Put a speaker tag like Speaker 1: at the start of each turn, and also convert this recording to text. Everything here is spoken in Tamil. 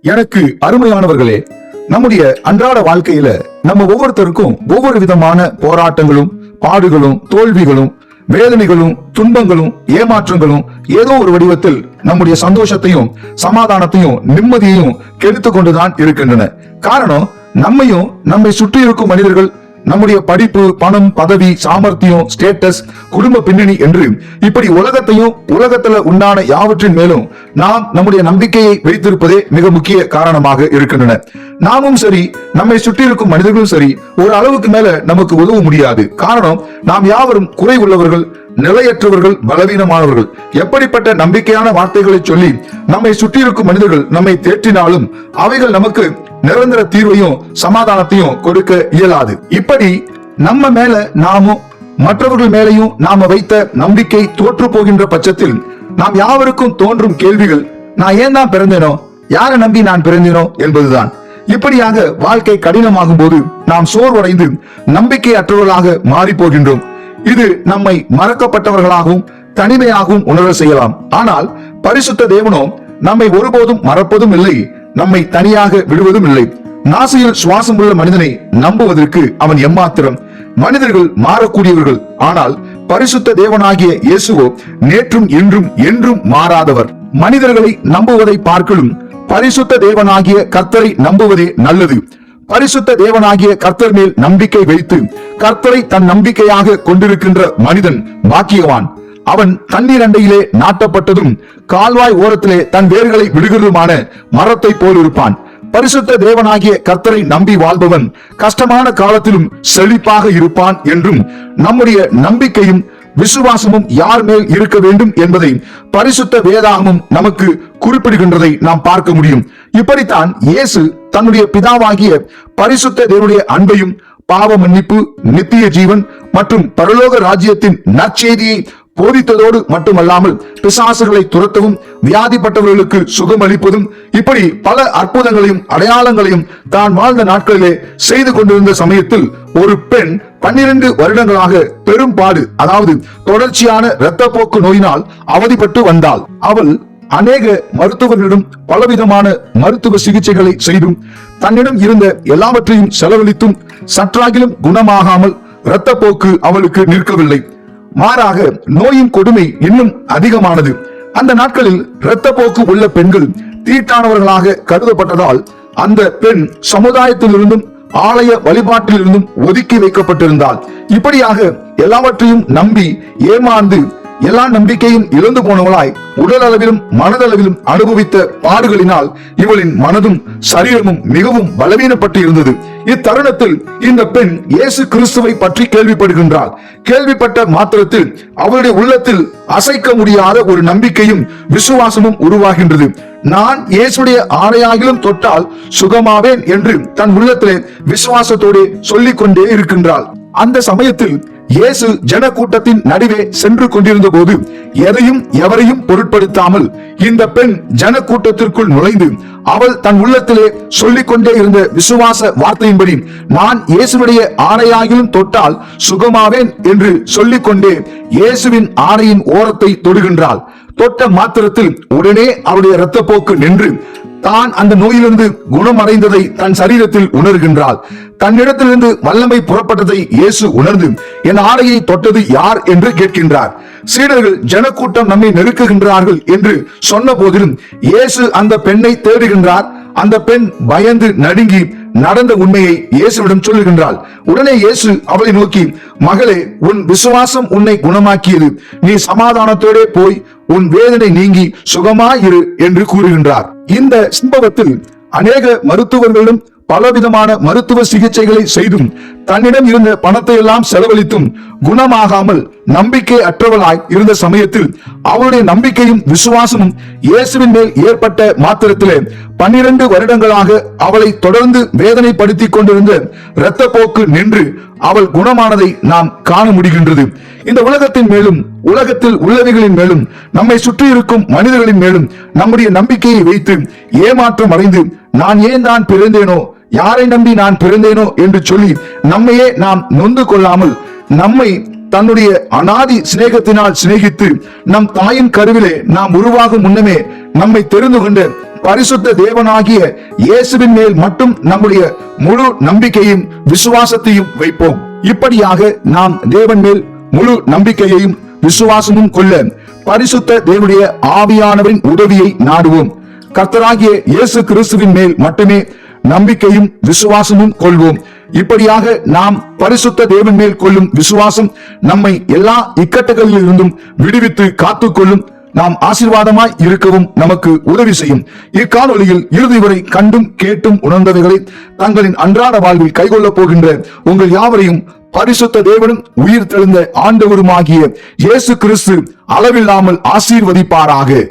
Speaker 1: எனக்கு அருமையானவர்களே, நம்முடைய அன்றாட வாழ்க்கையில நம்ம ஒவ்வொருத்தருக்கும் ஒவ்வொரு விதமான போராட்டங்களும், பாடுகளும், தோல்விகளும், வேதனைகளும், துன்பங்களும், ஏமாற்றங்களும் ஏதோ ஒரு வடிவத்தில் நம்முடைய சந்தோஷத்தையும், சமாதானத்தையும், நிம்மதியையும் கெடுத்து கொண்டுதான் இருக்கின்றன. காரணம், நம்மையும் நம்மை சுற்றி இருக்கும் மனிதர்கள், நம்முடைய படிப்பு, பணம், பதவி, சாமர்த்தியம், ஸ்டேட்டஸ், குடும்ப பின்னணி என்று இப்படி உலகத்தையும் உலகத்துல உண்டான யாவற்றின் மேலும் நாம் நம்முடைய நம்பிக்கையை வைத்திருப்பதே மிக முக்கிய காரணமாக இருக்கின்றன. நாமும் சரி, நம்மை சுற்றி இருக்கும் மனிதர்களும் சரி, ஒரு அளவுக்கு மேல நமக்கு உதவ முடியாது. காரணம், நாம் யாவரும் குறை உள்ளவர்கள், நிலையற்றவர்கள், பலவீனமானவர்கள். எப்படிப்பட்ட நம்பிக்கையான வார்த்தைகளை சொல்லி நம்மை சுற்றி இருக்கும் மனிதர்கள் நம்மை தேற்றினாலும் அவைகள் நமக்கு நிரந்தர தீர்வையும் சமாதானத்தையும் கொடுக்க இயலாது. இப்படி நம்ம மேல நாமும் மற்றவர்கள் மேலையும் நாம வைத்த நம்பிக்கை தோற்று போகின்ற பட்சத்தில் நாம் யாவருக்கும் தோன்றும் கேள்விகள், நான் ஏன் தான் பிறந்தேனோ, யாரை நம்பி நான் பிறந்தேனோ என்பதுதான். இப்படியாக வாழ்க்கை கடினமாகும் போது நாம் சோர்வடைந்து நம்பிக்கை அற்றவர்களாக மாறி போகின்றோம். இது நம்மை மறக்கப்பட்டவர்களாகவும் தனிமையாகவும் உணர செய்யலாம். ஆனால் பரிசுத்த தேவனோ நம்மை ஒருபோதும் மறப்பதும் இல்லை, நம்மை தனியாக விடுவதும் இல்லை. நாசியில் சுவாசம் உள்ள மனிதனை நம்புவதற்கு அவன் எம்மாத்திரம். மனிதர்கள் மாறக்கூடியவர்கள், ஆனால் பரிசுத்த தேவனாகிய இயேசுவோ நேற்றும் இன்றும் என்றும் மாறாதவர். மனிதர்களை நம்புவதை பார்க்கலும் பரிசுத்த தேவனாகிய கர்த்தரை நம்புவதே நல்லது. பரிசுத்த தேவனாகிய கர்த்தர் மேல் நம்பிக்கை வைத்து கர்த்தரை தன் நம்பிக்கையாக கொண்டிருக்கின்ற மனிதன் பாக்கியவான். அவன் தண்ணீர் அண்டையிலே நாட்டப்பட்டதும் கால்வாய் ஓரத்திலே தன் வேர்களை விடுகிறதுமான மரத்தை போல் இருப்பான். பரிசுத்த தேவனாகிய கர்த்தரை நம்பி வாழ்பவன் கஷ்டமான காலத்திலும் செழிப்பாக இருப்பான் என்றும் நம்முடைய நம்பிக்கையும் விசுவாசமும் யார் மேல் இருக்க வேண்டும் என்பதை பரிசுத்த வேதாகமும் நமக்கு குறிப்பிடுகின்றதை நாம் பார்க்க முடியும். இப்படித்தான் இயேசு தன்னுடைய பிதாவாகிய பரிசுத்த தேவனுடைய அன்பையும், பாவ மன்னிப்பு, நித்திய ஜீவன் மற்றும் பரலோக ராஜ்யத்தின் நற்செய்தியை போதித்ததோடு மட்டுமல்லாமல் பிசாசுகளை துரத்தவும், வியாதிப்பட்டவர்களுக்கு சுகமளிப்பதும், இப்படி பல அற்புதங்களையும் அடையாளங்களையும் தான் வாழ்ந்த நாட்களிலே செய்து கொண்டிருந்த சமயத்தில் ஒரு பெண் 12 வருடங்களாக பெரும்பாடு, அதாவது தொடர்ச்சியான இரத்தப்போக்கு நோயினால் அவதிப்பட்டு வந்தாள். அவள் அநேக மருத்துவர்களிடம் பலவிதமான மருத்துவ சிகிச்சைகளை செய்தும் தன்னிடம் இருந்த எல்லாவற்றையும் செலவழித்தும் சற்றாகிலும் குணமாகாமல் இரத்தப்போக்கு அவளுக்கு நிற்கவில்லை. மாறாக நோயின் கொடுமை இன்னும் அதிகமானது. அந்த நாட்களில் இரத்தப்போக்கு உள்ள பெண்கள் தீட்டானவர்களாக கருதப்பட்டதால் அந்த பெண் சமுதாயத்திலிருந்தும் ஆலய வழிபாட்டிலிருந்தும் ஒதுக்கி வைக்கப்பட்டிருந்தாள். இப்படியாக எல்லாவற்றையும் நம்பி ஏமாந்து எல்லா நம்பிக்கையும் இழந்து போனவளாய் உடல் அளவிலும் மனதளவிலும் அனுபவித்த பாடுகளினால் இவளின் மனதும் சரீரமும் மிகவும் பலவீனப்பட்டு இருந்தது. இத்தருணத்தில் இந்த பெண் இயேசு கிறிஸ்துவை பற்றி கேள்விப்படுகின்றாள். கேள்விப்பட்ட மாத்திரத்தில் அவளுடைய உள்ளத்தில் அசைக்க முடியாத ஒரு நம்பிக்கையும் விசுவாசமும் உருவாகின்றது. நான் இயேசுடைய ஆடையாகிலும் தொட்டால் சுகமாவேன் என்று தன் உள்ளத்திலே விசுவாசத்தோடு சொல்லிக் கொண்டே இருக்கின்றாள். அந்த சமயத்தில் இயேசு ஜன கூட்டத்தின் நடுவே சென்று கொண்டிருந்த போது எதையும் எவரையும் பொருட்படுத்தாமல் இந்த பெண் ஜன கூட்டத்திற்குள் நுழைந்து அவள் தன் உள்ளத்திலே சொல்லிக் கொண்டே இருந்த விசுவாச வார்த்தையின்படி, நான் இயேசுடைய ஆடையாகிலும் தொட்டால் சுகமாவேன் என்று சொல்லிக் கொண்டே இயேசுவின் ஆடையின் ஓரத்தை தொடுகின்றாள். தொட்ட மாத்திரத்தில் உடனே அவருடைய இரத்தப்போக்கு நின்று தான் அந்த நோயிலிருந்து குணமடைந்ததை தன் சரீரத்தில் உணர்கின்றாள். தன்னிடத்திலிருந்து வல்லமை புறப்பட்டதை இயேசு உணர்ந்து, என் ஆடையை தொட்டது யார் என்று கேட்கின்றார். சீடர்கள் ஜனக்கூட்டம் நம்மை நெருக்குகின்றார்கள் என்று சொன்ன போதிலும் இயேசு அந்த பெண்ணை தேடுகின்றார். அந்த பெண் பயந்து நடுங்கி நடந்த உண்மையை இயேசுவிடம் சொல்லுகின்றாள். உடனே இயேசு அவளை நோக்கி, மகளே, உன் விசுவாசம் உன்னை குணமாக்கியது, நீ சமாதானத்தோட போய் உன் வேதனை நீங்கி சுகமாயிரு என்று கூறுகின்றார். இந்த சம்பவத்தில் அநேக மருத்துவர்களும் பலவிதமான மருத்துவ சிகிச்சைகளை செய்தும் தன்னிடம் இருந்த பணத்தை எல்லாம் செலவழித்தும் குணமாகாமல் நம்பிக்கை அற்றவளாய் இருந்த சமயத்தில் அவருடைய நம்பிக்கையும் விசுவாசமும் இயேசுவின் மேல் ஏற்பட்ட மாத்திரத்திலே 12 வருடங்களாக அவளை தொடர்ந்து வேதனைப்படுத்திக் கொண்டிருந்த இரத்தப்போக்கு நின்று அவள் குணமானதை நாம் காண முடிகின்றது. இந்த உலகத்தின் மேலும் உலகத்தில் உள்ளவைகளின் மேலும் நம்மை சுற்றி இருக்கும் மனிதர்களின் மேலும் நம்முடைய நம்பிக்கையை வைத்து ஏமாற்றம் அடைந்து, நான் ஏன் தான் பிறந்தேனோ, யாரை நம்பி நான் பிறந்தேனோ என்று சொல்லி நம்மையே நாம் நொந்து கொள்ளாமல், நம்மை தன்னுடைய அனாதி சிநேகத்தினால் சிநேகித்து நம் தாயின் கருவிலே நாம் உருவாகும் முன்னமே நம்மை தெரிந்து கொண்ட பரிசுத்த தேவனாகிய இயேசுவின் மேல் மட்டும் நம்முடைய முழு நம்பிக்கையும் விசுவாசத்தையும் வைப்போம். இப்படியாக நாம் தேவன் மேல் முழு நம்பிக்கையையும் விசுவாசமும் கொள்ள பரிசுத்த தேவனுடைய ஆவியானவரின் உதவியை நாடுவோம். கர்த்தராகிய இயேசு கிறிஸ்துவின் மேல் மட்டுமே நம்பிக்கையும் விசுவாசமும் கொள்வோம். இப்படியாக நாம் பரிசுத்த தேவன் மேல் கொள்ளும் விசுவாசம் நம்மை எல்லா இக்கட்டுகளில் இருந்தும் விடுவித்து காத்துக்கொள்ளும். நாம் ஆசீர்வாதமாய் இருக்கவும் நமக்கு உதவி செய்யும். இக்காணொலியில் இறுதி வரை கண்டும் கேட்டும் உணர்ந்தவைகளை தங்களின் அன்றாட வாழ்வில் கைகொள்ளப் போகின்ற உங்கள் யாவரையும் பரிசுத்த தேவனும் உயிர் தெழுந்த ஆண்டவருமாகிய இயேசு கிறிஸ்து அளவில்லாமல் ஆசீர்வதிப்பாராக.